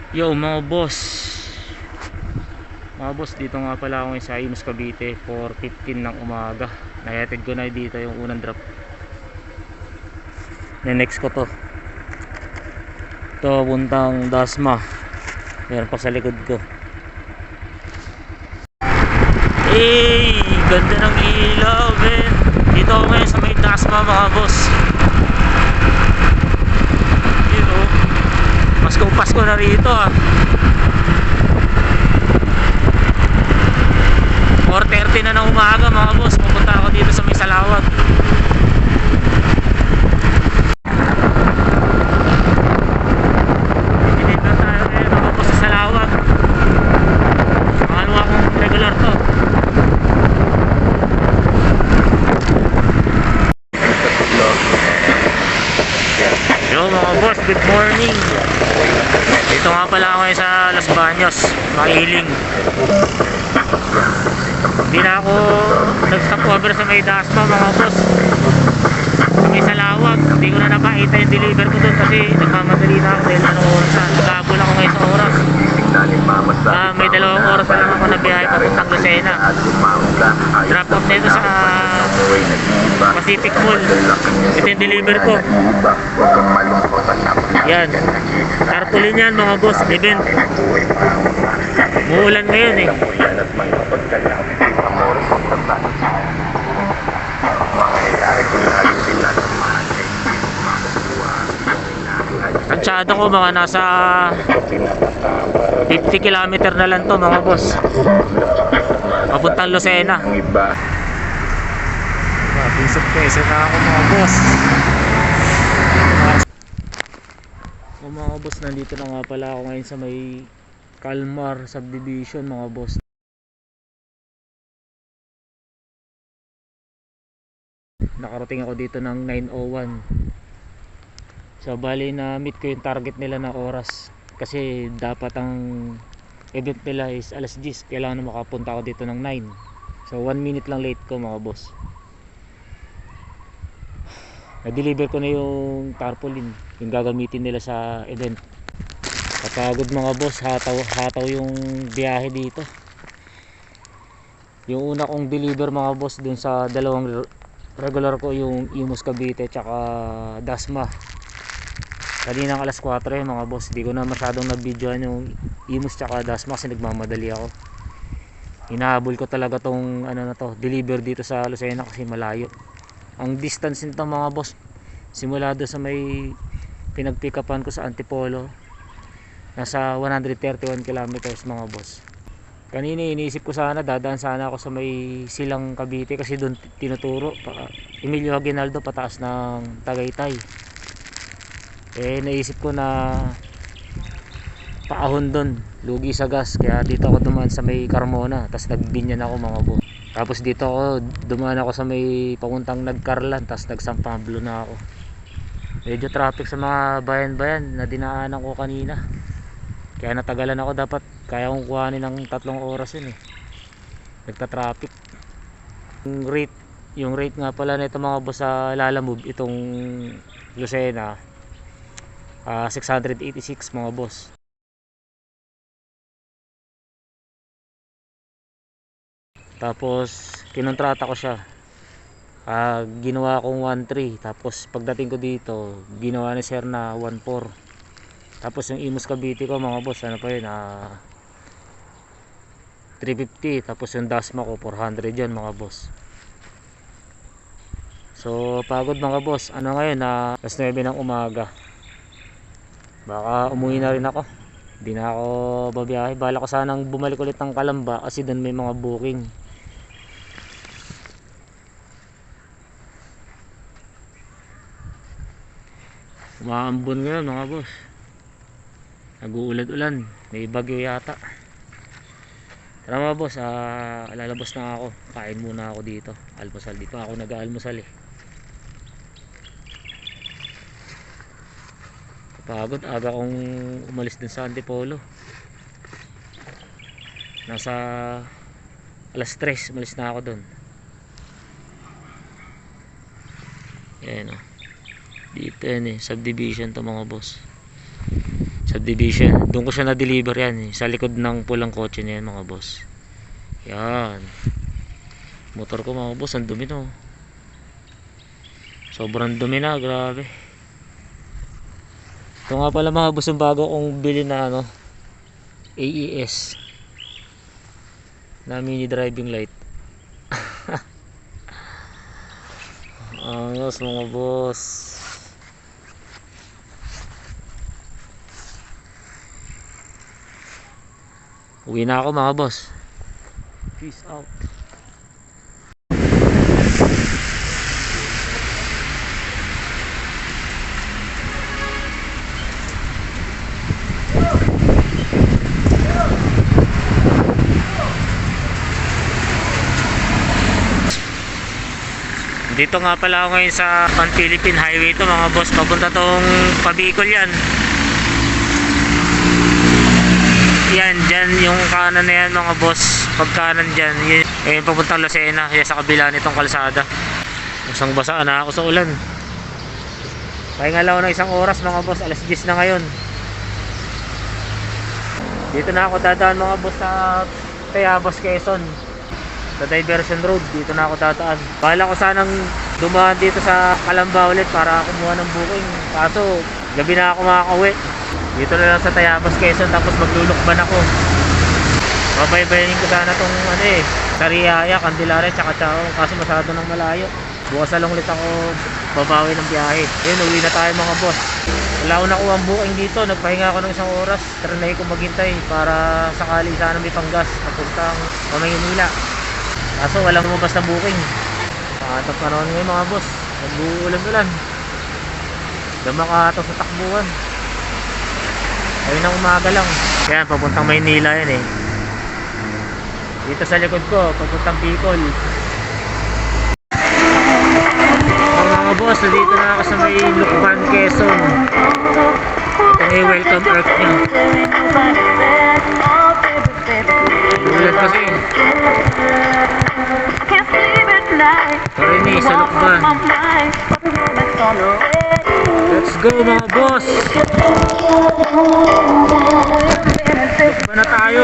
Yo mga boss, dito nga pala ako ngayon sa Imus Cavite, 4:15 ng umaga. Nahatid ko na dito yung unang drop. Next ko to puntang Dasma. Meron pa sa likod ko. Ganda ng ilaw, men. Dito ako ngayon sa may Dasma, mga boss. Pasko na rito, 4:30 na ng umaga, mga boss. Pupunta ako dito sa may Salawag. Pinit na tayo ngayon, mga boss, sa Salawag. Pangalawa kong regular to. Yo mga boss, good morning. Dito nga pala ako ngayon sa Los Baños, Mailing. Hindi na ako nag-stop over sa may Dasma, mga boss. Sa may Salawag, hindi ko na napakita yung deliver ko doon kasi nagmamadali na ako dahil anong oras na. Nagkabol ako ngayon sa oras. May 2 oras na lang ako na biyahe papuntang Lucena. Drop off nito sa Pacific Mall. Ito yung deliver ko. Yan, tarpaulin yan, mga boss. Event. Muulan ngayon eh. Tansyado ko mga nasa 50 km na lang to, mga boss. Papuntang Lucena. Pisok peso na ako, mga boss. Mga boss, nandito na nga pala ako ngayon sa may Calmar Subdivision, mga boss. Nakarating ako dito ng 9:01. So bali na meet ko yung target nila na oras. Kasi dapat ang event nila is alas 10. Kailangan na makapunta ako dito ng 9. So 1 minute lang late ko, mga boss. Na-deliver ko na yung tarpaulin, yung gagamitin nila sa event. Kapagod, mga boss, hataw yung biyahe dito. Yung una kong deliver, mga boss, dun sa dalawang regular ko, yung Imus Cavite tsaka Dasma. Kaninang alas 4 mga boss. Di ko na masyadong nag-videoan yung Imus tsaka Dasma kasi nagmamadali ako. Hinahabol ko talaga tong deliver dito sa Lucena kasi malayo. Ang distance nito, mga boss, simula doon sa may pinagpikapan ko sa Antipolo, nasa 131 kilometers, mga boss. Kanina iniisip ko sana dadaan sana ako sa may Silang Cavite kasi doon tinuturo Emilio Aguinaldo pataas ng Tagaytay. Naisip ko na paahon doon, lugi sa gas, kaya dito ako dumaan sa may Carmona, tapos nagbinyan ako, mga boss. Tapos dito ako dumaan ako sa may papuntang Nagcarlan, tapos nag-San Pablo na ako. Medyo traffic sa mga bayan-bayan na dinaanan ko kanina, kaya natagalan ako. Dapat kaya kong kuhanin ng 3 oras yun eh, nagta-traffic. Yung rate nga pala nito, mga boss, sa Lalamove itong Lucena, 686, mga boss. Tapos kinontrata ko siya, ginawa kong 1.3, tapos pagdating ko dito ginawa ni sir na 1.4. Tapos yung Imus Cavite ko, mga boss, ano pa yun, 350. Tapos yung Dasma ko 400 yun, mga boss. So pagod, mga boss. Ano ngayon, alas 9 ng umaga. Baka umuwi na rin ako, hindi na ako babiyahe. Bala ko sanang bumalik ulit ng Calamba kasi doon may mga booking. Umaambon ngayon, mga boss. Nag-uulad-ulan, may bagyo yata. Tara, mga boss, lalabas na ako. Kain muna ako dito, almusal. Dito ako nag-aalmusal eh. Kapagod, aga kong umalis din sa Antipolo. Nasa alas 3 umalis na ako doon. Ayan o, dito yan eh, subdivision to, mga boss. Subdivision. Doon ko siya na-deliver yan, sa likod ng pulang kotse niya yan, mga boss. Yan. Motor ko, mga boss, ang dumi no. Sobrang dumi na, grabe. Ito nga pala, mga boss, yung bago kong bili na ano, AES na mini driving light. Ayos, mga boss. Uwi na ako, mga boss. Peace out. Dito nga pala ako ngayon sa Pan-Philippine Highway to, mga boss. Papunta tong Pabicol yan. Yan, dyan yung kanan na yan, mga boss. Pag kanan dyan, yun, papuntang Lucena. Yan sa kabila nitong kalsada. Basang basa na ako sa ulan. Pahinga lang ako ng isang oras, mga boss. Alas 10 na ngayon. Dito na ako dadaan, mga boss, sa Tayabas, Quezon. Sa Diversion Road, dito na ako dadaan. Bahala ko sanang dumaan dito sa Calamba ulit para kumuha ng booking. Kaso, gabi na ako makakauwi. Dito na lang sa Tayabas, Quezon, tapos maglulukban ako. Babaybayin ko sana tong Sariaya, Candelaria, tsaka Chao. Kaso masyado nang malayo. Bukas na lang ulit ako babawi ng biyahe. Yun, uwi na tayo, mga boss. Wala ko nakuha ang booking dito. Nagpahinga ako ng isang oras. Trinay ko maghintay para sakali sana may panggas papuntang Maynila. Kaso walang lumabas na booking. At panahon ngayon, mga boss, nag-uulan-ulan. Damakato sa takbuhan. Ayun ang umaga lang. Kaya papuntang Maynila yan eh. Dito sa likod ko, papuntang Bicol. Mga boss, dito na ako sa may Lucban, Quezon. Ito ay welcome earth niya. Ulan kasi. Karini sa Lucban. Let's go, mga boss. Lucban na tayo.